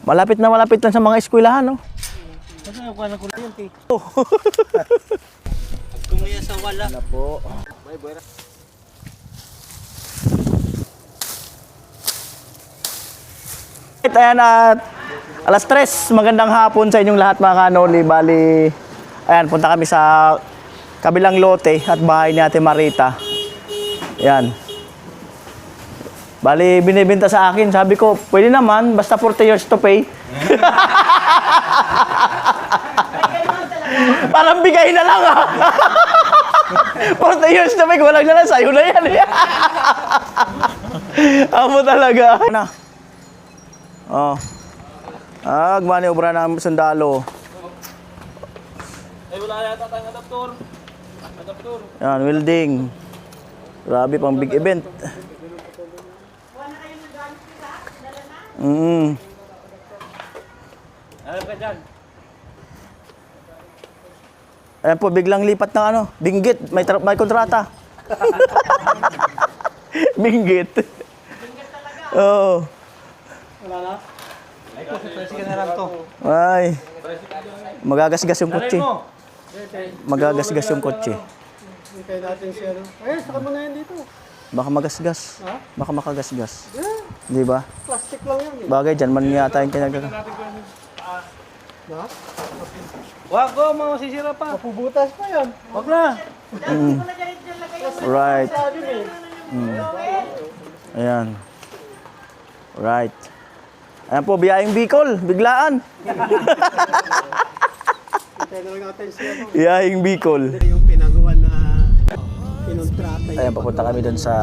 Malapit lang sa mga eskwelahan, no? Kasi nakuha ng kuryente. Oh. Kumuya sa wala. Wala po. May buwera. Ayan at alas 3, magandang hapon sa inyong lahat mga kanoli. Bali, ayan, punta kami sa kabilang lote at bahay ni Ate Marita. Ayan. Bali, binibenta sa akin. Sabi ko, pwede naman, basta 40 years to pay. Parang bigay na lang ah. 40 years to pay, walang na lang, sa'yo na yan eh. Amo talaga. Ano? Oh. Gmaniobra ng sundalo. Ay, wala yata tayong adaptor. Yan, welding. Grabe, pang big event. Alam ka dyan. Ayan po, biglang lipat ng ano, binggit. May kontrata. Binggit. Binggit talaga. Oo. Wala na? Ay, sige na lang to. Ay. Magagasgas yung kotse. mo. Magagasgas yung kotse. Hintay natin siya. Ay, saka mo na yan dito. Baka magasgas. Ha? Baka makagasgas. Yeah, Di ba? plastic lang yan eh. Bagay dyan, man yata yung kinagaga. Ha? Wag ko, masisira pa. Mapubutas pa yan. Wag na. Right. Sabi eh. Ayan. Right. Ayan po, biyahing Bicol. Biglaan. Hintay na lang natin siya. Biyahing Bicol. Yung pinagawa na kinontrata. Ayan, papunta kami doon sa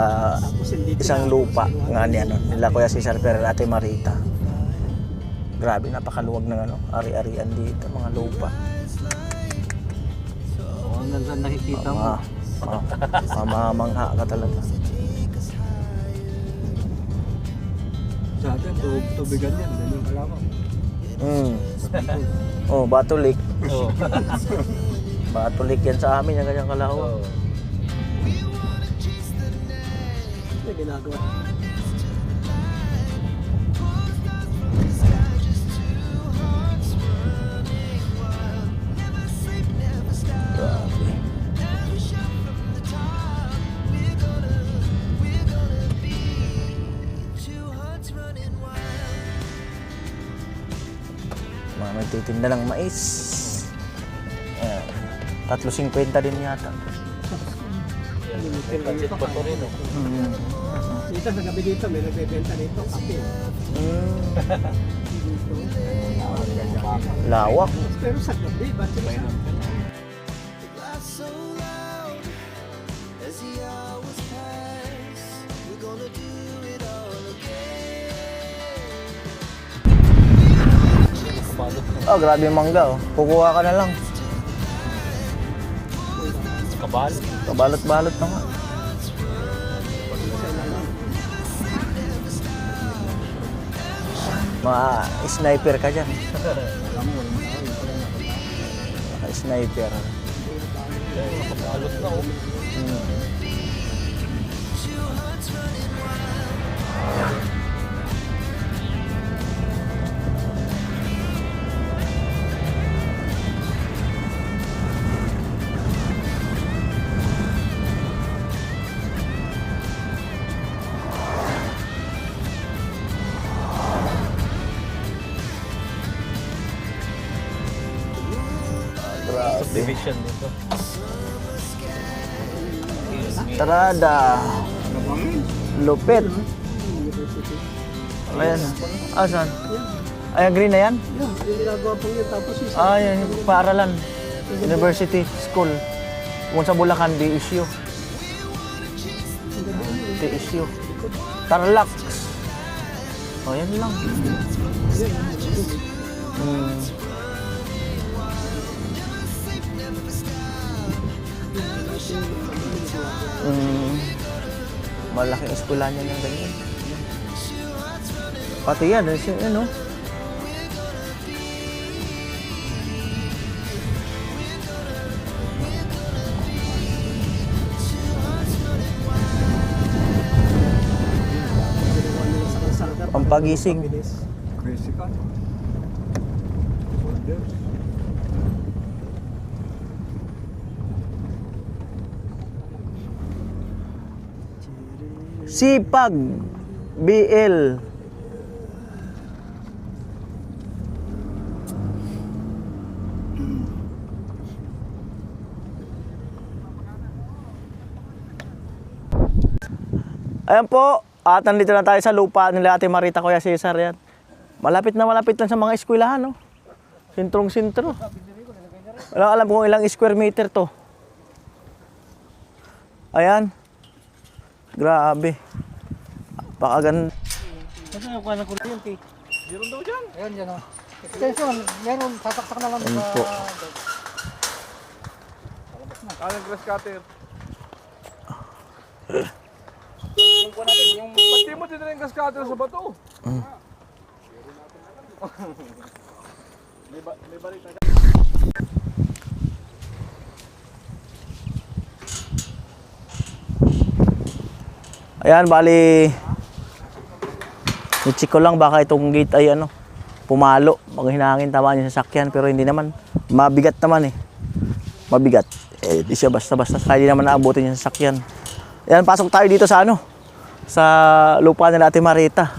isang lupa nga ni ano, nila Kuya Cesar Ferrer, Ate Marita. Grabe, napakaluwag ng ano, ari-arian dito, mga lupa. Hanggang saan nakikita mo? Mamamangha ka talaga. Sa atin, tubigan yan. Ganyan kalawang. Oh, batulik. Oo. Batulik yan sa amin, yung ganyang kalawang. May ginagawa. Grabe. Mga nagtitinda ng mais. Ayan. 3.50 din yata. Dito sa gabi dito, may nagbebenta dito. Kape. Lawak. Pero sa gabi, ba't sila sa... Oh, grabe yung mangga oh. Kukuha ka na lang. Kabal? Kabalot-balot na nga. Mga sniper ka dyan. Mga sniper. Kabalot na oh. Division dito. Tarada. Lupit. Ayan. Saan? Ay, ang green na yan? Yung ginagawa po yun. Tapos isa. Yan. Yung paaralan. University School. Kung sa Bulacan, DSU. DSU. Tarlac. Yan lang. Malaking eskwela niya ng ganyan. Pati yan, ano? Pampagising. Sipag BL. Ayan po, at nandito na tayo sa lupa nila Ate Marita, Kuya Cesar yan. Malapit lang sa mga eskwelahan, no? Sintrong-sintro. Wala alam kung ilang square meter to. Ayan. Grabe. Pakaganda. Kasi yung kanang kuryente. Meron daw dyan. Ayan dyan o. Extension, meron. Sasaksak na lang Ayan sa... po. Kanang grass cutter. Yung po natin, yung... Ba't di mo din yung grass cutter sa bato? May balik na. Ayan, bali i-check ko lang baka itong gate ay ano, pumalo. Pag hinangin tama yung sasakyan, pero hindi naman. Mabigat naman eh. Mabigat. Eh, di siya basta-basta. Kaya di naman naabutin yung sasakyan. Ayan, pasok tayo dito sa ano, sa lupa nila Ate Marita.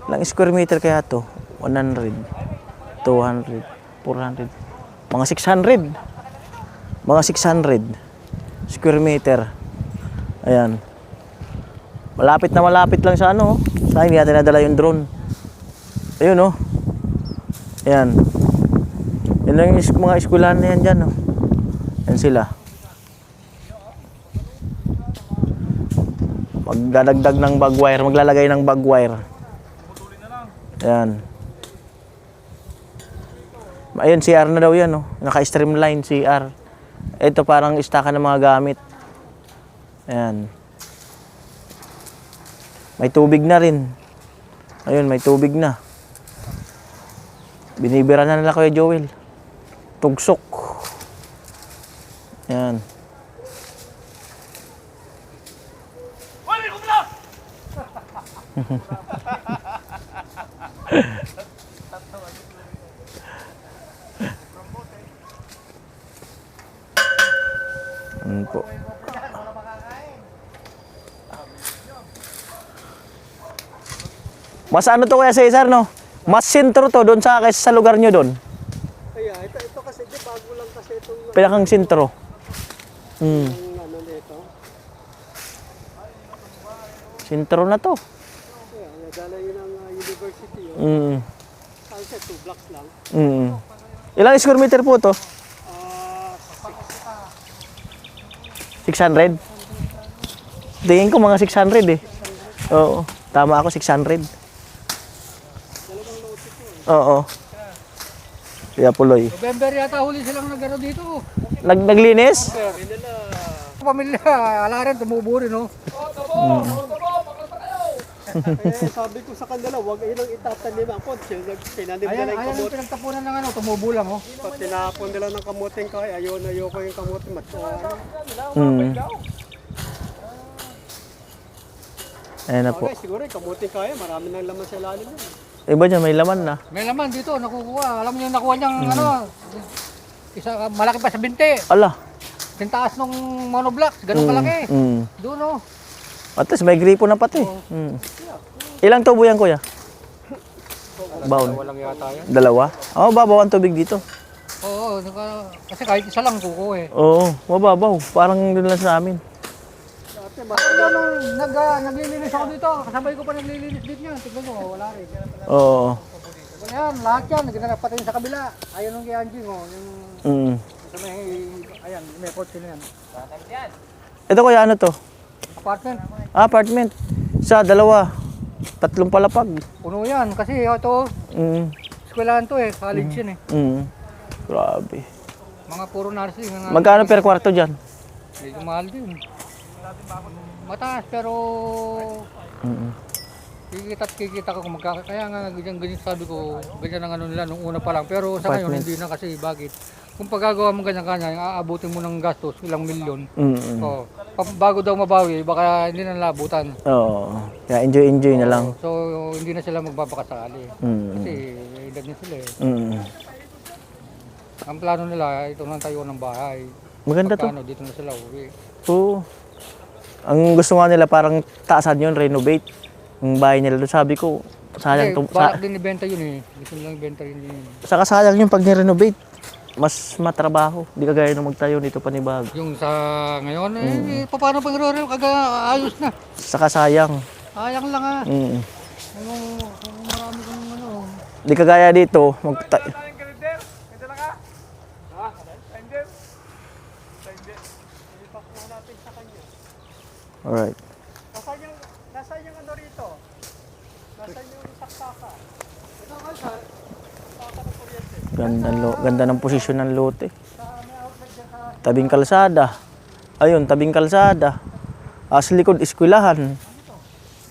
Ilang square meter kaya to? 100, 200, 400, mga 600. Mga 600 square meter. Ayan. Malapit lang sa ano. Sa hindi natin nadala yung drone. Ayun, oh. Ayan. Yan lang yung mga eskwelahan na yan dyan, oh. Yan sila. Magdadagdag ng bag wire. Maglalagay ng bag wire. Ayan. Ayun, CR na daw yan, oh. Naka-streamline CR. Ito parang istaka ng mga gamit. Ayan. May tubig na rin. Ayun, may tubig na. Binibira na nila Kuya Joel. Tugsok. Ayan. Ano po. Mas ano to Kuya Cesar, no? Mas sentro to doon sa kaysa sa lugar nyo doon. Kaya, ito kasi, di bago lang kasi itong... Pinakang sentro. ano dito. Sentro na to. Kaya, nadala yun ang university. Kasi 2 blocks lang. Ilang square meter po to? 600? Tingin ko mga 600 eh. Oo, tama ako 600. Oo. Kaya puloy. November yata huli silang nagano dito. Naglinis? Pamilya, ala rin, tumubo rin, no? Eh, sabi ko sa kanila, huwag ilang itatanim ang kotse. Pinanim nila yung kamote. Ayan, pinagtapunan ng ano, tumubo lang, oh. Pag tinapon nila ng kamoting kaya, ayoko yung kamote. Ayan na po. Okay, siguro yung kamoting kaya, marami nang laman sa ilalim yun. Iba dyan, may laman na. May laman dito, nakukuha. Alam mo yung nakuha niyang ano, isa, malaki pa sa binti. Ala. Tintaas nung monoblocks, ganun kalaki. Doon, oh. At least may gripo na pati. Ilang tubo yan, Kuya? Baon? Walang yata yan. Dalawa? Oo, babaw ang tubig dito. Oo, kasi kahit isa lang kuko eh. Oo, mababaw. Parang doon lang sa amin. Naglilinis ako dito, kasabay ko pa naglilinis dito yan. Tignan mo, wala rin. Oo. Ayan, lahat yan, naginanap pati sa kabila. Ayun nung kay Anjing, oh. Yung, sa may, ayan, may kotse na yan. Ito Kuya, ano to? Apartment. Apartment. Isa, dalawa. 3 palapag. Puno yan, kasi ito, eskwelahan to eh, college yan eh. Grabe. Mga puro nursing. Magkano per kwarto dyan? Medyo mahal din. Mataas pero kikita ko kung magkaka. Kaya nga ganyan sabi ko, ganyan ang ano nila nung una pa lang. Pero sa ngayon hindi na kasi bakit? kung pagagawa mo ganyan-ganyan, aabutin mo ng gastos, ilang milyon. Mm. Oh, bago daw mabawi, baka hindi na labutan. Oo. Kaya enjoy na lang. So, hindi na sila magbabakasali. Kasi, edad na sila eh. Mm. Ang plano nila, ito nang tayo ng bahay. Maganda to. Pagkano, dito na sila uwi. Oo. Ang gusto nga nila parang taasan yun, renovate. Yung bahay nila doon. Sabi ko, sayang Kasi, to. balak din ibenta yun eh. Gusto nilang ibenta rin yun. Saka sayang yung pag nirenovate. Mas matrabaho. Di kagaya nung magtayo nito panibago. Yung sa ngayon, paano pag ayos na? Saka sayang. Sayang lang ah. Mm. Kung marami kong ano. Di kagaya dito, Alright. Nasaan yung ano rito? Nasaan yung saksaka? Ito kalsa. Saksaka ng kuryente. Ganda ng posisyon ng lote. Tabing kalsada. Ayun, tabing kalsada. Sa likod, eskwelahan.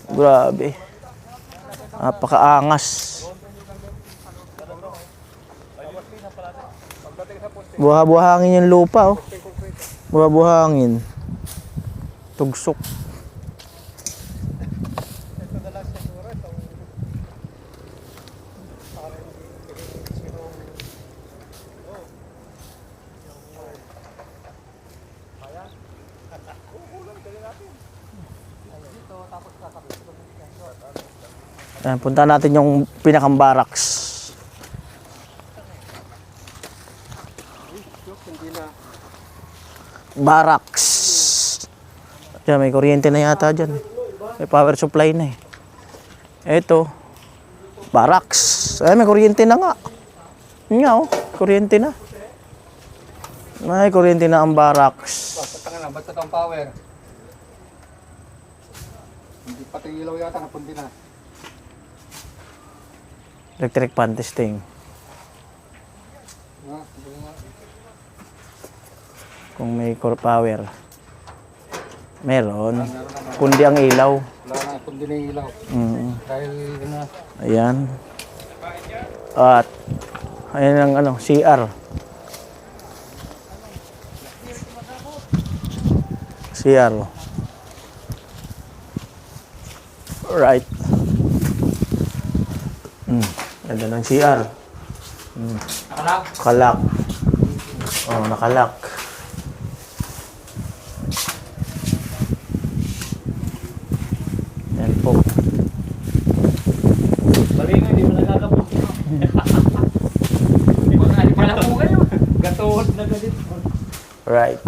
Grabe. Napakaangas. Buha-buhangin yung lupa, oh. Buha-buhangin. Tugsok. Ito na lang siguro. Itong Ayan, punta natin yung pinakang barracks. Barracks. Diyan, may kuryente na yata dyan. May power supply na eh. Ito. Barracks. Ay, may kuryente na nga. Yun nga oh, kuryente na. May kuryente na ang barracks. Basta nga lang, basta ang power. Hindi pati ilaw yata, napundi na. Electric fan testing. Kung may core power. Meron. Kundi ang ilaw. Wala na, pundi na yung ilaw. Dahil na. Ayan. At ayan ang ano, CR. CR. Right. Ganda ng CR. Nakalak? Kalak. Oh, nakalak. Yan po. Balino, hindi mo nakakapos. Hindi pala po kayo. Gatuhod na galit. Right.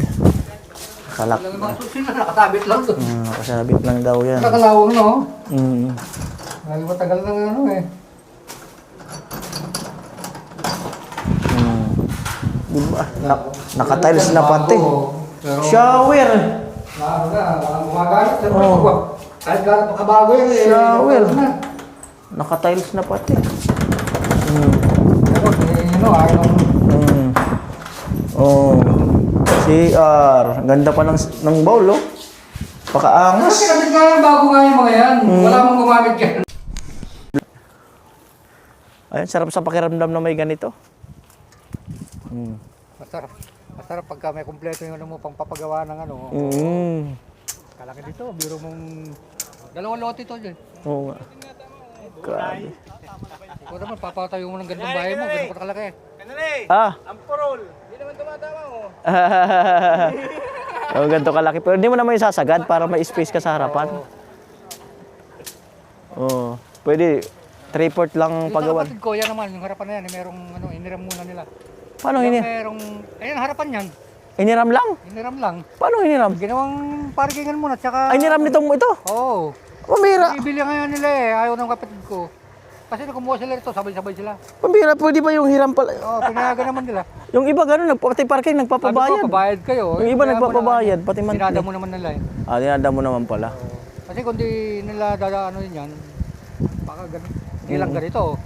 Nakalak. Lang yung mga susi na, nakatabit lang doon. Nakasabit lang daw yan. Nakalawang no? Mm. Dahil matagal lang ano eh. Diba? Naka-tiles na pati. Pero, Shower. ano na, walang gumagamit. Siyempre, kahit gano'n makabago yun eh. Shower. Ano na. Naka-tiles na pati. Pero, ayaw ng Oh. CR. Ganda pa ng bowl, oh. Pakaangas. Kasi kapit nga yan, bago nga yung mga yan. Wala mong gumamit yan. Ayun, sarap sa pakiramdam na may ganito. Masarap. Masarap pagka may kumpleto yung ano mo, pang papagawa ng ano. Kalaki dito, biro mong dalawang lote to dyan. Oo nga. Grabe. Ikaw naman, papatayo mo ng gandang bahay mo, ganun ka kalaki. ang porol. Hindi naman tumatama mo. Oh, ganito kalaki. Pero hindi mo naman isasagad para may space ka sa harapan. Oh, pwede 3/4 lang Yung pagawan. kapatid ko, yan naman, yung harapan na yan, merong ano, iniram muna nila. Paano Yung hiniram? merong, ayun, harapan yan, Hiniram lang? iniram lang. Paano hiniram? Ginawang parkingan muna, tsaka... Ay, hiniram nitong ito? Oo. Pambira. Ibili ngayon nila eh, ayaw ng kapatid ko. Kasi nung kumuha sila rito, sabay-sabay sila. Pambira, pwede ba yung hiram pala? Oo, pinayagan naman nila. Yung iba gano'n, pati parking Sabi nagpapabayad. ko, pabayad kayo. Yung iba nagpapabayad, pati monthly. Sinada mo naman nila eh. Dinada mo naman pala. Kasi kung di nila dadaan yun yan, baka ganun. Hindi lang ganito.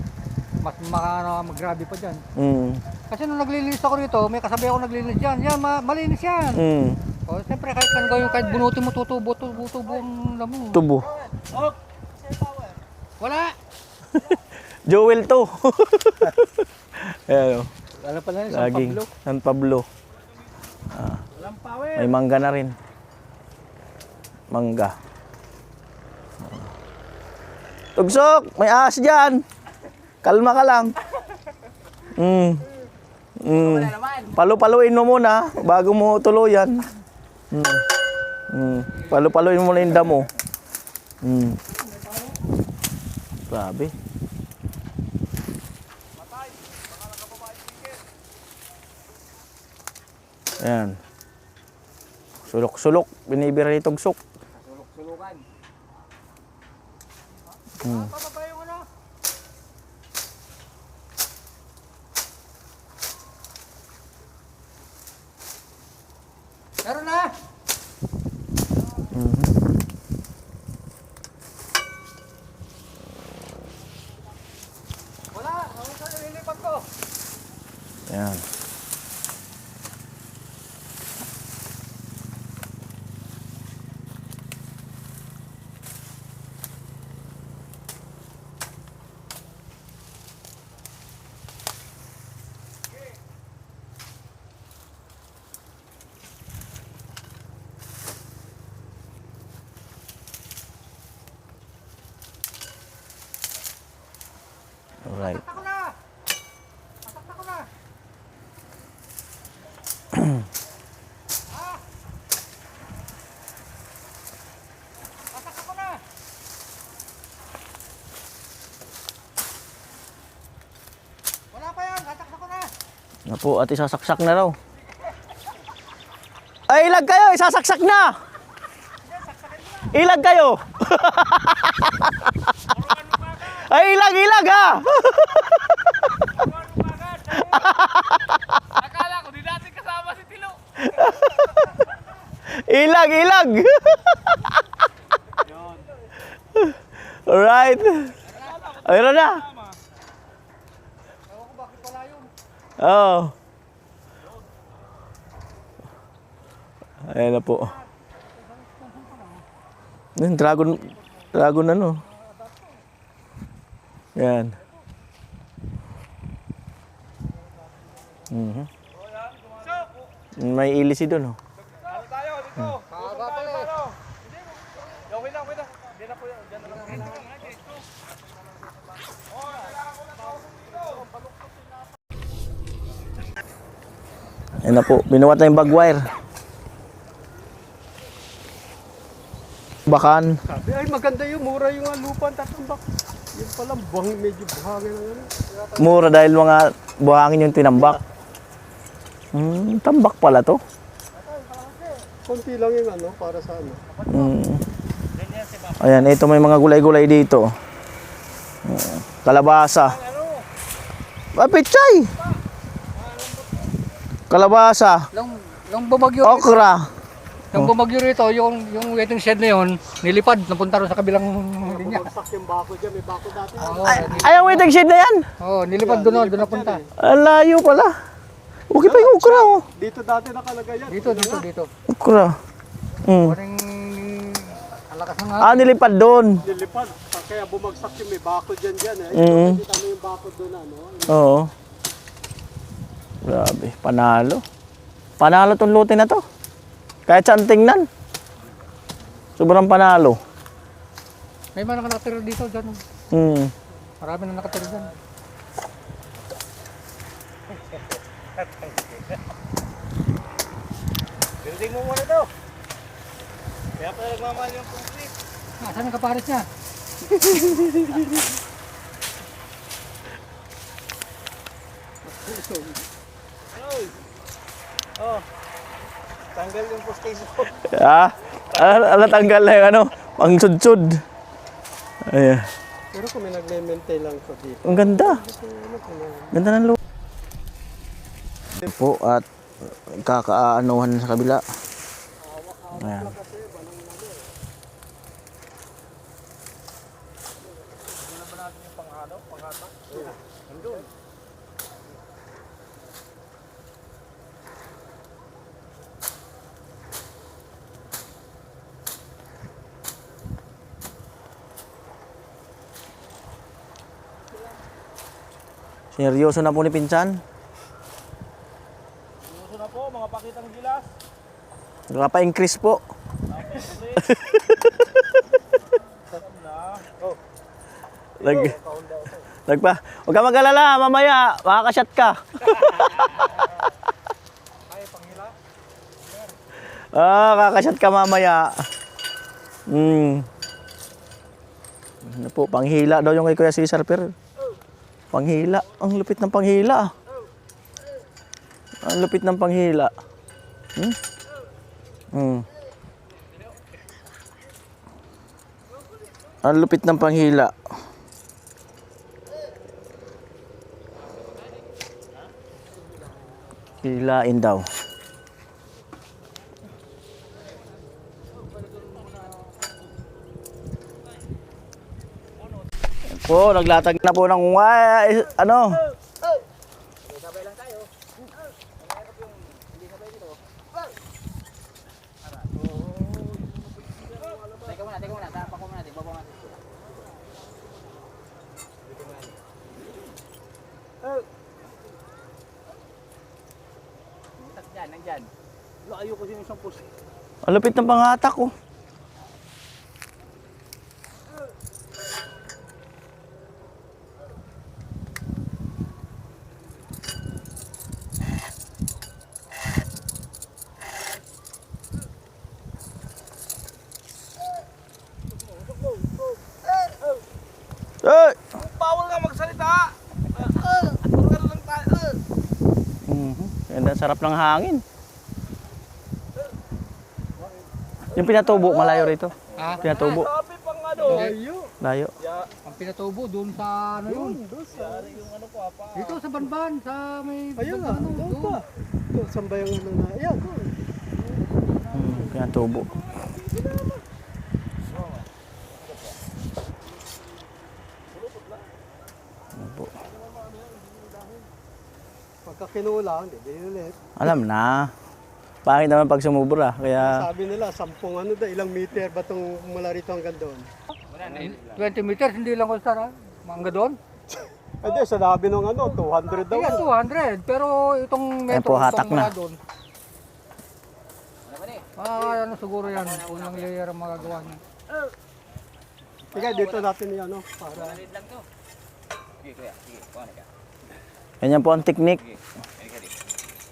Mas mag-grabe pa dyan. Kasi nung naglilinis ako rito, may kasabi ako naglilinis dyan. Yan, malinis yan. O, siyempre kahit kan gawin, kahit bunutin mo, tutubo ang damo. Tubo. Wala. Joel to. Ayan o. Ano pala yun? San Saging. Pablo. San Pablo. Walang power. May mangga na rin. Mangga. Tugsok! May ahas dyan! Kalma ka lang. Palu-paluin mo muna bago mo tuluyan. Palu-paluin mo na yung damo. Grabe. Ayan. Sulok-sulok. Binibira ni Tugsok. Sulok-sulukan. Papabayo mo na. Meron na. Wala. Ako sa nililipat ko. Ayan. Alright. Ako na. Patak na ko na. Patak ako na. Wala pa yan. Patak na ko na. Na po, at isasaksak na raw. Ay, ilag kayo! Isasaksak na! Ilag kayo! Ay, ilag ha! Akala ko, di natin kasama si Tilo. Ilag! Alright. Ayun na. Ewan ko bakit wala yun. Oo. Ayan na po. Yung dragon ano. Yan. May ilisi doon, oh. Mahaba pala eh. Ayan na po, binuwat na yung bag wire. Bakan. Sabi, ay maganda yung mura yung lupa ang tatambak. Yun pala, medyo buhangin ang ano. Mura dahil mga buhangin yung tinambak. Tambak pala to. Konti lang yung ano, para sa ano. Ayan, ito may mga gulay-gulay dito. Kalabasa. Pichay! Kalabasa. Nung bumagyo, Okra. nung bumagyo rito, yung waiting shed na yun, nilipad, napunta rin sa kabilang linya. Bumagsak yung bako dyan, may bako dati. Oo, Ay, ang waiting shed na yan. nilipad doon napunta. Ang layo pala. Okay pa yung okra, oh. Dito dati nakalagay yan. Dito. Okra. Kuning alakas ng hangin. Nilipad doon. Nilipad, kaya bumagsak yung may bako dyan eh. Kita mo yung bako doon ano. Oo. Grabe, panalo. Panalo tong lote na to. Kahit saan tingnan. Sobrang panalo. May mga nakatira dito dyan. Marami na nakatira dyan. Building mo muna daw. Kaya pala nagmamahal yung concrete. Saan ang kapares niya? Tanggal yung postation ko. Tanggal na yung ano, pang sudsud. Ayan. Pero kung may nagme-maintain lang ko dito. Ang ganda. Ganda ng lupa. Ito po at kakaanuhan sa kabila. Ayan. Seryoso na po ni Pinsan. mapakitang gilas. Nagpapa-increase po. Nag, huwag ka mag-alala, mamaya, makakasyat ka. Kakasyat ka mamaya. Ano po, panghila daw yung kay Kuya Cesar, pero panghila, ang lupit ng panghila. Ang lupit ng panghila. Ang lupit ng panghila. Hilain daw. Po, naglatag na po ng ano? Teka muna, tapak ko muna natin, babang natin. Nandyan. Layo kasi yung isang pusi. Ang lupit ng pangatak ko. Hey! Bawal nga magsalita! Magkano lang tayo? Ganda, sarap ng hangin. Yung pinatubo, malayo rito. Ha? Pinatubo. Sabi pang ano. Layo. Ang pinatubo doon sa ano yun? Yung ano ko apa. Dito sa Banban, sa may... Ayun nga, ano, doon pa. Doon, saan ba yung ano na? Ayan, doon. Pinatubo. Pagka kinulang, hindi ulit. Alam na. Pangit naman pag sumubra. Kaya Sabi nila, 10 ano daw, ilang meter ba itong mula rito hanggang doon? 20 meters, hindi lang ko sa mangga doon. Hindi, sa labi ng ano, 200 daw. Yes, 200. Pero itong Ayan po, hatak itong na. mula doon. Ano siguro yan, kung lang layer ang magagawa niya. Sige, dito natin yan, no? Para... ganyan po ang teknik.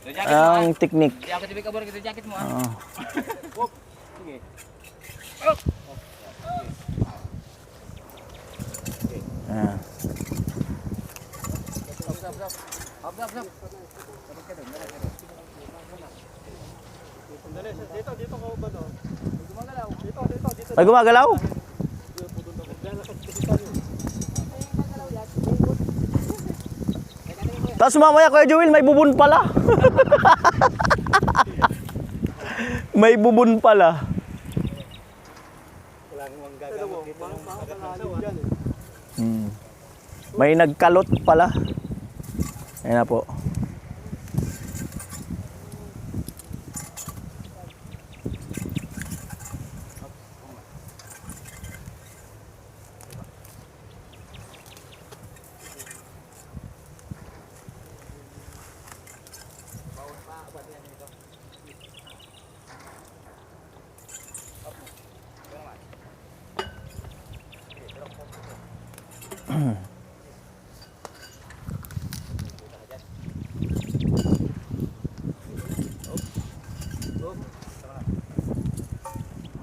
Ang teknik. Hindi ako tibig kabor kita jacket mo ha. Sige. Ayan. Sandali, dito ka ba, no? Dito. Ay, gumagalaw. Tapos mamaya, Kuya Joel, may bubon pala. May bubon pala. Wala namang gagamit dito ng makakalalim dyan, eh. May nagkalot pala. Ayan na po.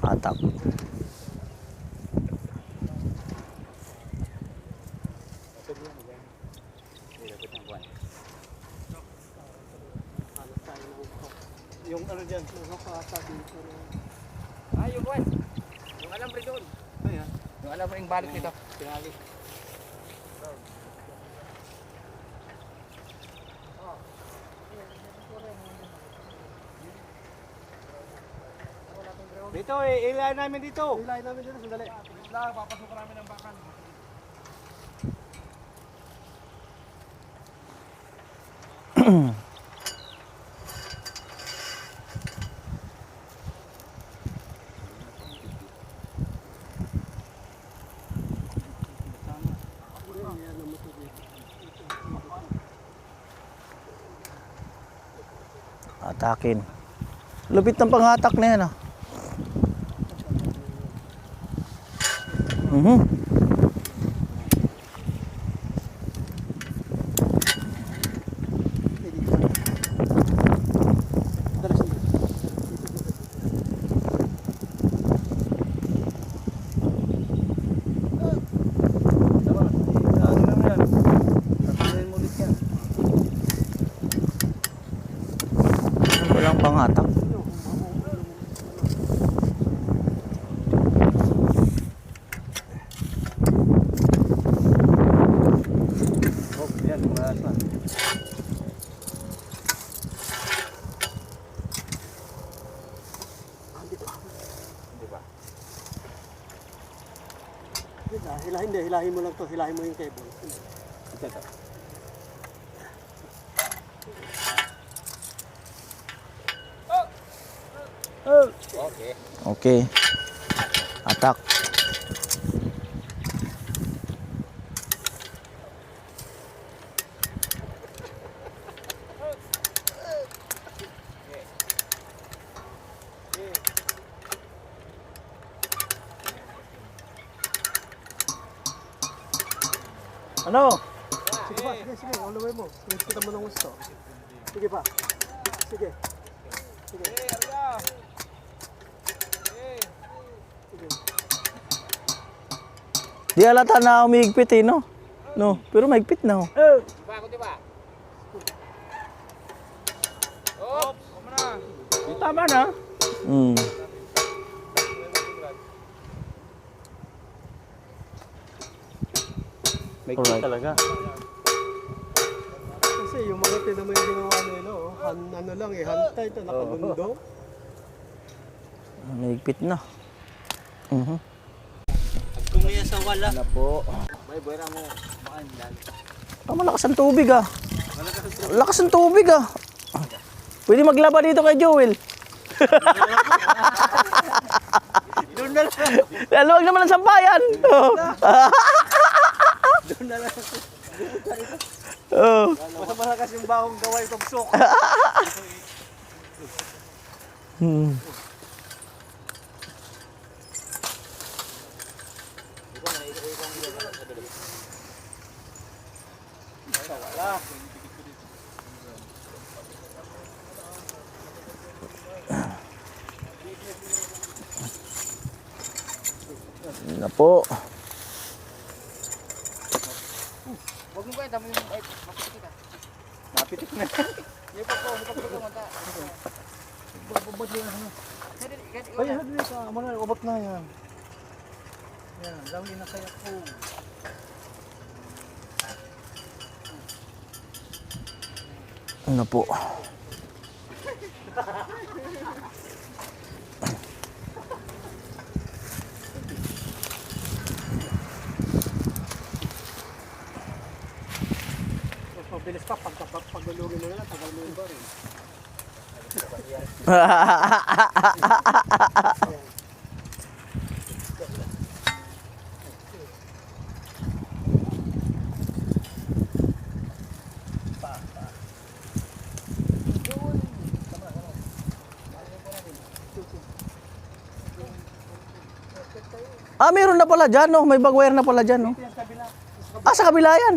Hatak. Yung ano dyan, nakakata dito. Ah, yung kwan. Yung alam rin doon. Yung alam rin balik nito. Tinali. Dito, ilayin namin dito. Ilayin namin dito, sandali. Papasok namin ng bakan. Atakin. Lupit ng panghatak na yan, ah. Mhm. Walang panghatak. Hilahin mo lang to, hilahin mo yung cable. Okay. Atak. Ano? Sige pa, sige, ulaway mo. Kita mo ng gusto. Sige pa. Sige. Sige. Di halata na umigpit eh, no? No, pero mahigpit na, oh. Tama na. Mm. Alright. Talaga. Kasi yung mga tinamo yung ginawa nila, oh. Ano lang eh, hantay ito, nakabundo. Mahigpit na. Mhm. Kumiya sa wala. Na po. May buwera mo. Makandan. Malakas ang tubig, ah. Lakas ng tubig, ah. Pwede maglaba dito kay Joel. Doon na lang. Laluwag naman ang sampayan. Doon na lang. Oh. Mas malakas yung bakong gaway tugsok. Hmm. Yun na po. Huwag mo kayo, dami yung mapitik kita. Napitik na. Hindi pa po kumanta. Ay, hindi ka, mga ubot na yan. Yan, dami na kaya po. Ano po. Mas mabilis pa, pagulugin mo na lang, tagal mo yung bar eh. Ah, meron na pala dyan, no? May bagwire na pala dyan, no? Ah, sa kabila yan.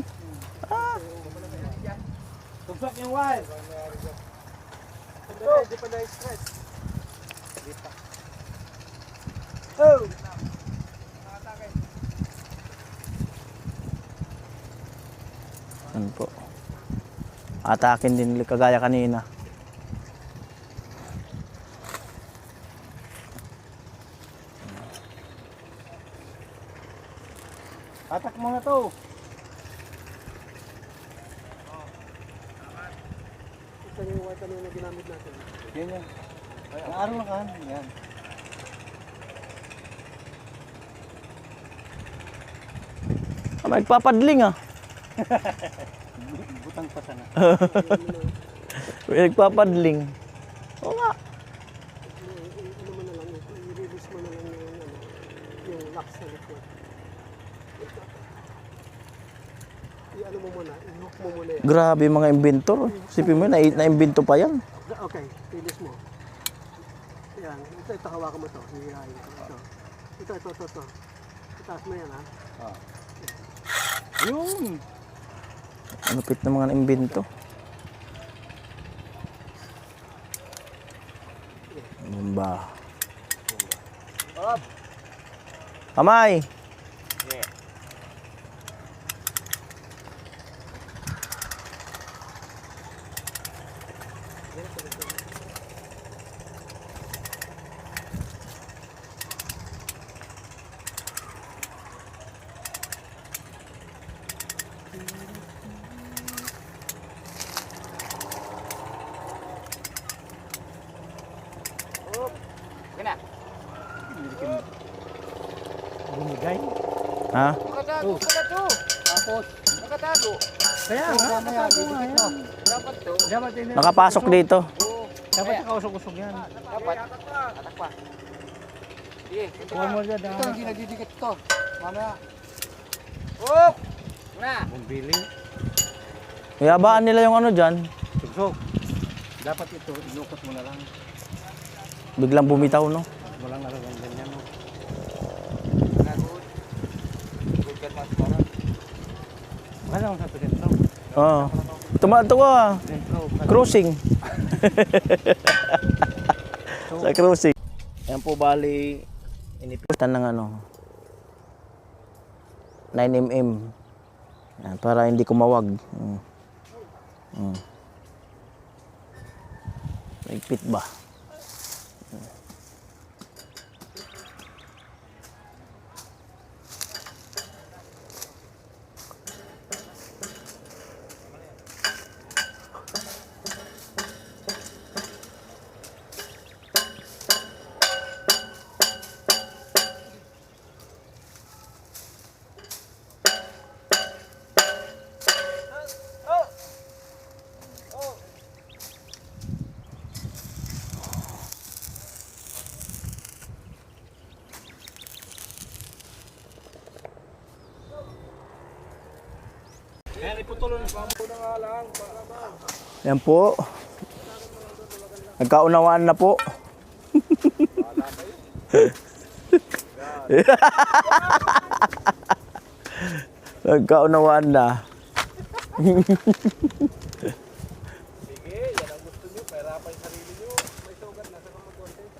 Tugsok yung wire. Hindi pa na-stretch. Oh! Ano po. Atakin din kagaya kanina. Atak mo na to. Ito yung white ano na ginamit natin. Yan yan. Ang araw lang kan. Yan. Ah, magpapadling, ah. Butang pa sana. May nagpapadling. Oo nga. Ano mo na lang, i-release mo na lang yung locks na likod. I-ano mo muna, i-hook mo muna yan. Grabe mga inventor. Sipin mo, na-invento pa yan. Okay, finish mo. Yan, ito, hawakan mo to. Hihirahin ko. Ito. Itaas mo yan, ha? Yun! Ang lupit ng mga imbento. Bomba. Kamay! Bumigay. Ha? Nakatago pala to. Tapos, Nakatago. kaya nga, nakatago nga yan. Dapat to. Dapat ini. Nakapasok dito. Dapat nakausok-usok yan. Dapat. Atak pa. Sige. Kuha mo dyan, Ito, hindi nagdidikit ito. Mamaya. Up! Na. Bumbili. Yabaan nila yung ano dyan. Sugsok. Dapat ito, inukot mo na lang. Biglang bumitaw, no? Walang nalagang ganyan. No? Nagod. Good ka mas para. Wala akong sa sentro. Oo. Tumato ka. Sentro. Cruising. Sa cruising. Yan po bali, inipitan ng ano, 9mm. Yan, para hindi kumawag. Higpit ba? Yan po. Nagkaunawaan na po. Nagkaunawaan na.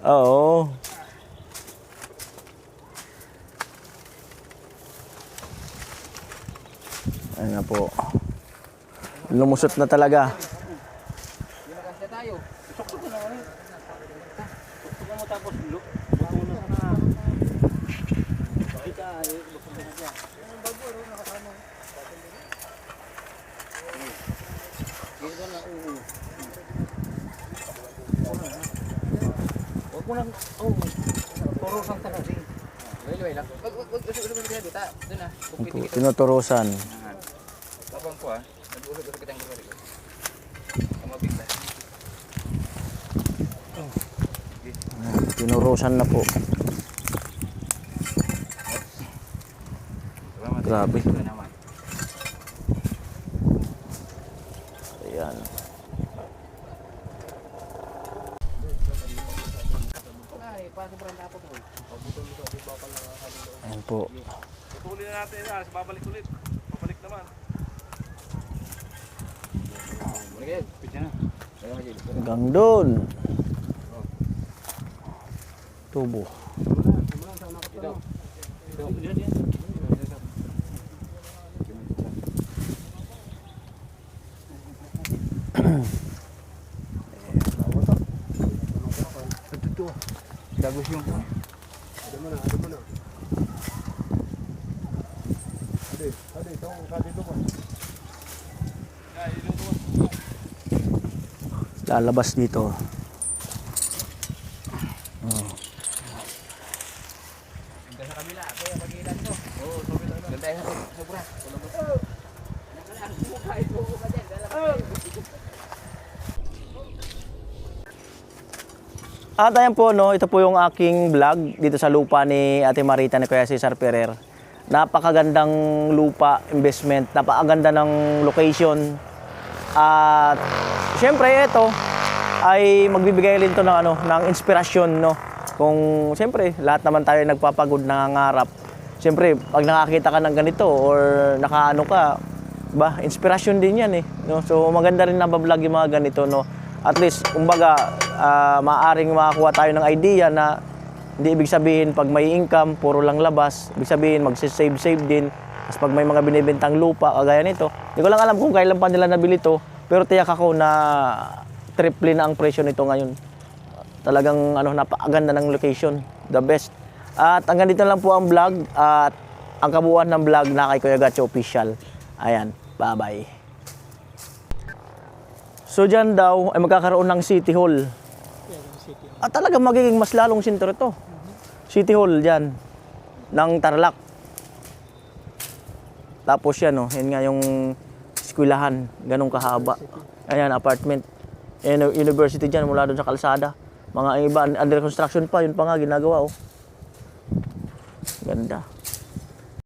Oo. Ayun na po. Lumusot na talaga. Kasi tayo. Mo tapos buto na na. Kita ay buto na siya. Dito na Wag mo nang turo sang ta kasi. Wait lang. Wag dito. Doon na. Yan po, tinuturusan. Tapang ko ah. Nag-ulog sa kitang gawin ko. Kamabigla. Tinurusan na po. Grabe. Ayan. Ay, pa sobrang tapos ko. Ayan po. Putulin na natin yan. Babalik ulit. Babalik naman. Balik. Pidya na. Hanggang doon. Tubo. Dagos yung Ada mana? Ada, ito, kadi ito pa. Lalabas dito. Ganda sa kabila. Kaya magilan to. Oo, ganda yan. Sobra. At ayan po, no, ito po yung aking vlog dito sa lupa ni Ate Marita ni Kuya Cesar Ferrer. Napakagandang lupa, investment, napakaganda ng location. At syempre ito, ay magbibigay rin to ng ano, ng inspirasyon, no. Kung siyempre lahat naman tayo nagpapagod, nangangarap. Siyempre, pag nakakita ka ng ganito or nakaano ka, ba, inspirasyon din 'yan eh, no. So maganda rin na bablog yung mga ganito, no. At least kumbaga maaring makakuha tayo ng idea na hindi ibig sabihin pag may income puro lang labas, ibig sabihin magse-save din. Tapos pag may mga binibentang lupa kagaya nito, hindi ko lang alam kung kailan pa nila nabili to, pero tiyak ako na triple na ang presyo nito ngayon. Talagang ano, napakaganda ng location, the best. At hanggang dito lang po ang vlog at ang kabuuan ng vlog na kay Kuya Gatcho Official. Ayan, bye-bye. So dyan daw ay magkakaroon ng City Hall. At talagang magiging mas lalong sentro ito. City Hall dyan, ng Tarlac. Tapos yan, oh, yan nga yung eskwelahan, ganong kahaba. Ayan, apartment. University dyan, mula doon sa kalsada. Mga iba, under construction pa, yun pa nga ginagawa, oh. Ganda.